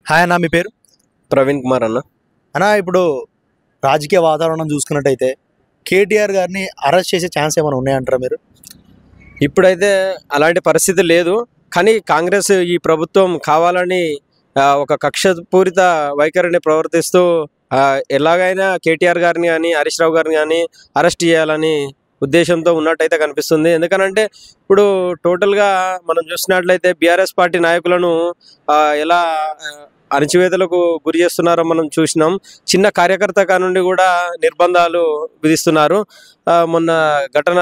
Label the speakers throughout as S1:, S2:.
S1: Hi అన్న, మీ పేరు?
S2: ప్రవీణ్ కుమార్ అన్న.
S1: ఇప్పుడు రాజకీయ వాతావరణం చూసుకున్నట్టయితే కేటీఆర్ గారిని అరెస్ట్ చేసే ఛాన్స్ ఏమైనా ఉన్నాయంటారా మీరు?
S2: ఇప్పుడైతే అలాంటి పరిస్థితి లేదు. కానీ కాంగ్రెస్ ఈ ప్రభుత్వం కావాలని ఒక కక్షపూరిత వైఖరిని ప్రవర్తిస్తూ ఎలాగైనా కేటీఆర్ గారిని కానీ హరీష్ రావు గారిని కానీ అరెస్ట్ చేయాలని ఉద్దేశంతో ఉన్నట్టయితే కనిపిస్తుంది. ఎందుకనంటే ఇప్పుడు టోటల్గా మనం చూసినట్లయితే బీఆర్ఎస్ పార్టీ నాయకులను ఎలా అణచివేతలకు గురి చేస్తున్నారో మనం చూసినాం. చిన్న కార్యకర్త కానుండి కూడా నిర్బంధాలు విధిస్తున్నారు. మొన్న ఘటన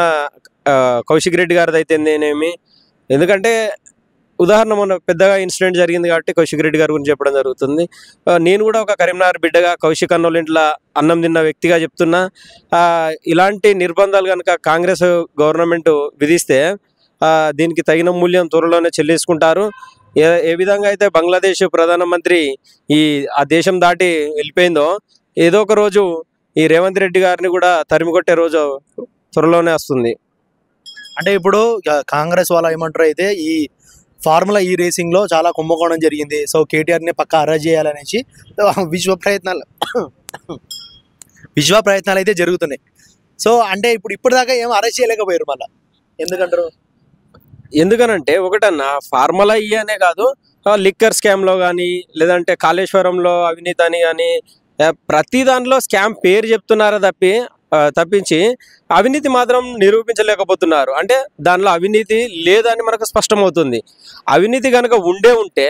S2: కౌశిక్ రెడ్డి గారిది అయితేనేమి, ఎందుకంటే ఉదాహరణ మొన్న పెద్దగా ఇన్సిడెంట్ జరిగింది కాబట్టి కౌశిక్ రెడ్డి గారి గురించి చెప్పడం జరుగుతుంది. నేను కూడా ఒక కరీంనగర్ బిడ్డగా కౌశిక్ అన్నోళ్ళ ఇంట్లో అన్నం తిన్న వ్యక్తిగా చెప్తున్నా. ఇలాంటి నిర్బంధాలు కనుక కాంగ్రెస్ గవర్నమెంట్ విధిస్తే దీనికి తగిన మూల్యం త్వరలోనే చెల్లించుకుంటారు. ఏ విధంగా అయితే బంగ్లాదేశ్ ప్రధానమంత్రి ఆ దేశం దాటి వెళ్ళిపోయిందో, ఏదో ఒక రోజు ఈ రేవంత్ రెడ్డి గారిని కూడా తరిమికొట్టే రోజు త్వరలోనే వస్తుంది.
S1: అంటే ఇప్పుడు కాంగ్రెస్ వాళ్ళు ఏమంటారు అయితే ఈ ఫార్ములా ఈ రేసింగ్లో చాలా కుంభకోణం జరిగింది, సో కేటీఆర్ని పక్కా అరెస్ట్ చేయాలనేసి విశ్వ ప్రయత్నాలు అయితే జరుగుతున్నాయి. సో అంటే ఇప్పటిదాకా ఏం అరెస్ట్ చేయలేకపోయారు. మళ్ళీ ఎందుకంటారు?
S2: ఎందుకనంటే ఒకటన్నా ఫార్ములా అనే కాదు, లిక్కర్ స్కామ్లో కానీ లేదంటే కాళేశ్వరంలో అవినీతి అని కానీ ప్రతి దాంట్లో స్కామ్ పేరు చెప్తున్నారా తప్పించి అవినీతి మాత్రం నిరూపించలేకపోతున్నారు. అంటే దానిలో అవినీతి లేదని మనకు స్పష్టమవుతుంది. అవినీతి కనుక ఉంటే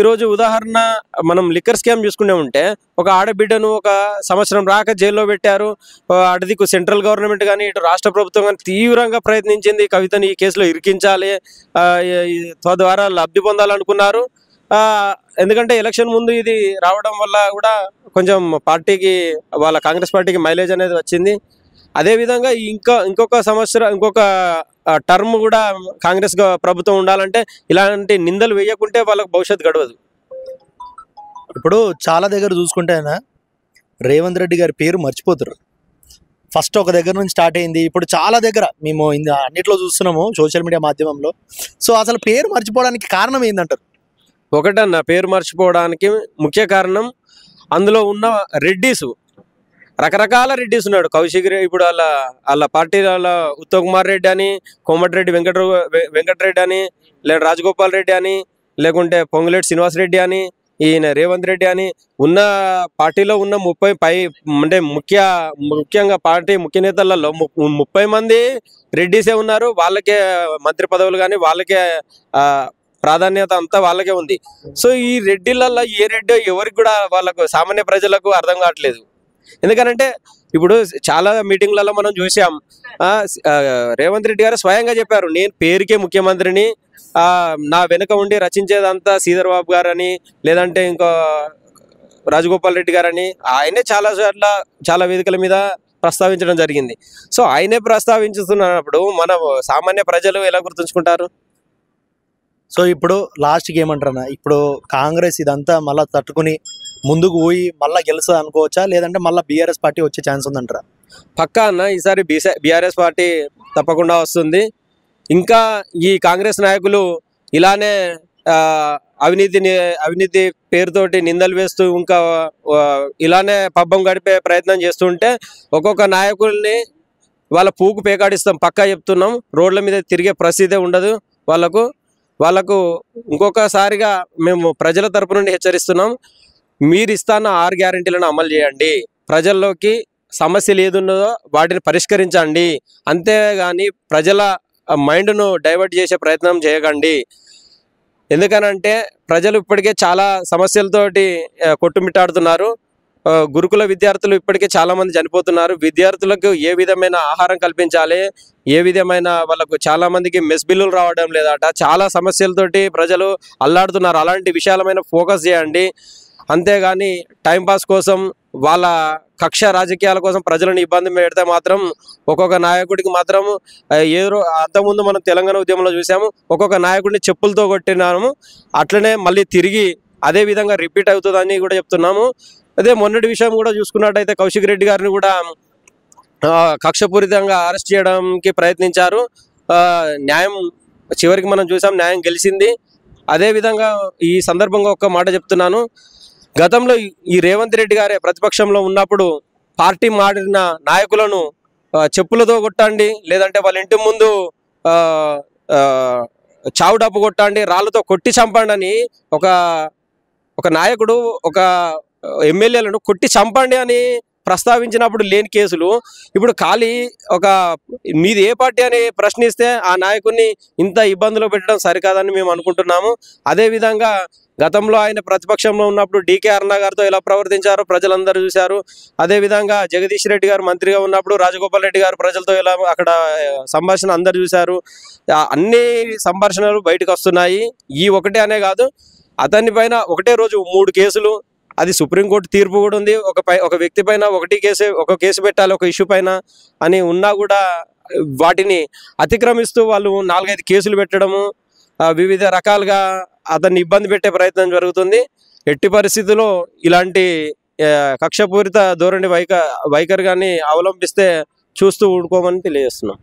S2: ఈరోజు ఉదాహరణ మనం లిక్కర్ స్కామ్ చూసుకునే ఉంటే ఒక ఆడబిడ్డను ఒక సంవత్సరం రాక జైల్లో పెట్టారు. అటుదిక్కు సెంట్రల్ గవర్నమెంట్ కానీ ఇటు రాష్ట్ర ప్రభుత్వం కానీ తీవ్రంగా ప్రయత్నించింది కవితని ఈ కేసులో ఇరికించాలి, తద్వారా లబ్ధి పొందాలనుకున్నారు. ఎందుకంటే ఎలక్షన్ ముందు ఇది రావడం వల్ల కూడా కొంచెం పార్టీకి వాళ్ళ కాంగ్రెస్ పార్టీకి మైలేజ్ అనేది వచ్చింది. అదేవిధంగా ఇంకొక సంవత్సరం ఇంకొక టర్మ్ కూడా కాంగ్రెస్ ప్రభుత్వం ఉండాలంటే ఇలాంటి నిందలు వేయకుంటే వాళ్ళకు భవిష్యత్తు గడవదు.
S1: ఇప్పుడు చాలా దగ్గర చూసుకుంటే రేవంత్ రెడ్డి గారి పేరు మర్చిపోతారు. ఫస్ట్ ఒక దగ్గర నుంచి స్టార్ట్ అయింది, ఇప్పుడు చాలా దగ్గర మేము అన్నిట్లో చూస్తున్నాము సోషల్ మీడియా మాధ్యమంలో. సో అసలు పేరు మర్చిపోవడానికి కారణం ఏంటంటారు?
S2: ఒకటన్న పేరు మర్చిపోవడానికి ముఖ్య కారణం అందులో ఉన్న రెడ్డిస్, రకరకాల రెడ్డిస్ ఉన్నాడు. కౌశిక్ రెడ్డి, ఇప్పుడు వాళ్ళ పార్టీ ఉత్తమ్ కుమార్ రెడ్డి అని, కోమటిరెడ్డి వెంకటరెడ్డి అని, లేదా రాజగోపాల్ రెడ్డి అని, లేకుంటే పొంగులేటి శ్రీనివాస్ రెడ్డి అని, ఈయన రేవంత్ రెడ్డి అని ఉన్న పార్టీలో ఉన్న 30 అంటే ముఖ్యంగా పార్టీ ముఖ్య నేతలలో 30 మంది రెడ్డిసే ఉన్నారు. వాళ్ళకే మంత్రి పదవులు కానీ వాళ్ళకే ప్రాధాన్యత అంతా వాళ్ళకే ఉంది. సో ఈ రెడ్డిలలో ఏ రెడ్డి ఎవరికి కూడా వాళ్ళకు సామాన్య ప్రజలకు అర్థం కావట్లేదు. ఎందుకనంటే ఇప్పుడు చాలా మీటింగ్లలో మనం చూసాం, రేవంత్ రెడ్డి గారు స్వయంగా చెప్పారు, నేను పేరుకే ముఖ్యమంత్రిని, నా వెనుక ఉండి రచించేదంతా శ్రీధర్ బాబు గారని, లేదంటే ఇంకో రాజగోపాల్ రెడ్డి గారని ఆయనే చాలా వేదికల మీద ప్రస్తావించడం జరిగింది. సో ఆయనే ప్రస్తావించుతున్నప్పుడు మన సామాన్య ప్రజలు ఎలా గుర్తుంచుకుంటారు?
S1: సో ఇప్పుడు లాస్ట్కి ఏమంటారన్నా, ఇప్పుడు కాంగ్రెస్ ఇదంతా మళ్ళీ తట్టుకుని ముందుకు పోయి మళ్ళీ గెలుస్తుంది అనుకోవచ్చా, లేదంటే మళ్ళీ బీఆర్ఎస్ పార్టీ వచ్చే ఛాన్స్ ఉందంటారా?
S2: పక్కా అన్న, ఈసారి బీఆర్ఎస్ పార్టీ తప్పకుండా వస్తుంది. ఇంకా ఈ కాంగ్రెస్ నాయకులు ఇలానే అవినీతి పేరుతోటి నిందలు వేస్తూ ఇంకా ఇలానే పబ్బం గడిపే ప్రయత్నం చేస్తుంటే ఒక్కొక్క నాయకుల్ని వాళ్ళ పూకు పేకాడిస్తాం, పక్కా చెప్తున్నాం. రోడ్ల మీద తిరిగే పరిస్థితే ఉండదు వాళ్ళకు ఇంకొకసారిగా మేము ప్రజల తరపు నుండి హెచ్చరిస్తున్నాం, మీరు ఇస్తాన్న 6 గ్యారెంటీలను అమలు చేయండి, ప్రజల్లోకి సమస్యలు ఏదున్నదో వాటిని పరిష్కరించండి, అంతేగాని ప్రజల మైండ్ను డైవర్ట్ చేసే ప్రయత్నం చేయకండి. ఎందుకనంటే ప్రజలు ఇప్పటికే చాలా సమస్యలతోటి కొట్టుమిట్టాడుతున్నారు. గురుకుల విద్యార్థులు ఇప్పటికే చాలా మంది చనిపోతున్నారు. విద్యార్థులకు ఏ విధమైన ఆహారం కల్పించాలి, ఏ విధమైన వాళ్ళకు చాలా మందికి మెస్ బిల్లులు రావడం లేదట, చాలా సమస్యలతోటి ప్రజలు అల్లాడుతున్నారు. అలాంటి విశాలమైన ఫోకస్ చేయండి, అంతేగాని టైంపాస్ కోసం వాళ్ళ కక్ష రాజకీయాల కోసం ప్రజలను ఇబ్బంది పెడితే మాత్రం ఒక్కొక్క నాయకుడికి మాత్రం అంతకుముందు మనం తెలంగాణ ఉద్యమంలో చూసాము, ఒక్కొక్క నాయకుడిని చెప్పులతో కొట్టినాము, అట్లనే మళ్ళీ తిరిగి అదే విధంగా రిపీట్ అవుతుందని కూడా చెప్తున్నాము. అదే మొన్నటి విషయం కూడా చూసుకున్నట్టయితే కౌశిక్ రెడ్డి గారిని కూడా కక్షపూరితంగా అరెస్ట్ చేయడానికి ప్రయత్నించారు. న్యాయం చివరికి మనం చూసాం, న్యాయం గెలిచింది. అదేవిధంగా ఈ సందర్భంగా ఒక్క మాట చెప్తున్నాను, గతంలో ఈ రేవంత్ రెడ్డి గారే ప్రతిపక్షంలో ఉన్నప్పుడు పార్టీ మారిన నాయకులను చెప్పులతో కొట్టండి, లేదంటే వాళ్ళ ఇంటి ముందు ఆ, ఆ, చావు డప్పు కొట్టండి, రాళ్ళతో కొట్టి చంపండి అని ఒక నాయకుడు ఒక ఎమ్మెల్యేలను కొట్టి చంపండి అని ప్రస్తావించినప్పుడు లేని కేసులు ఇప్పుడు ఖాళీ ఒక మీది ఏ పార్టీ అని ప్రశ్నిస్తే ఆ నాయకుడిని ఇంత ఇబ్బందులు పెట్టడం సరికాదని మేము అనుకుంటున్నాము. అదేవిధంగా గతంలో ఆయన ప్రతిపక్షంలో ఉన్నప్పుడు డికే అరుణ గారితో ఎలా ప్రవర్తించారో ప్రజలందరూ చూశారు. అదేవిధంగా జగదీష్ రెడ్డి గారు మంత్రిగా ఉన్నప్పుడు రాజగోపాల్ రెడ్డి గారు ప్రజలతో ఎలా అక్కడ సంభాషణ అందరు చూశారు. అన్ని సంభాషణలు బయటకు వస్తున్నాయి. ఈ ఒకటే అనే కాదు, అతని పైన ఒకటే రోజు 3 కేసులు, అది సుప్రీంకోర్టు తీర్పు కూడా ఉంది. ఒక వ్యక్తి పైన ఒక కేసు పెట్టాలి ఒక ఇష్యూ పైన అని ఉన్నా కూడా వాటిని అతిక్రమిస్తూ వాళ్ళు 4-5 కేసులు పెట్టడము, వివిధ రకాలుగా అతన్ని ఇబ్బంది పెట్టే ప్రయత్నం జరుగుతుంది. ఎట్టి పరిస్థితుల్లో ఇలాంటి కక్షపూరిత ధోరణి వైఖరిగాన్ని అవలంబిస్తే చూస్తూ ఊడుకోమని తెలియజేస్తున్నాం.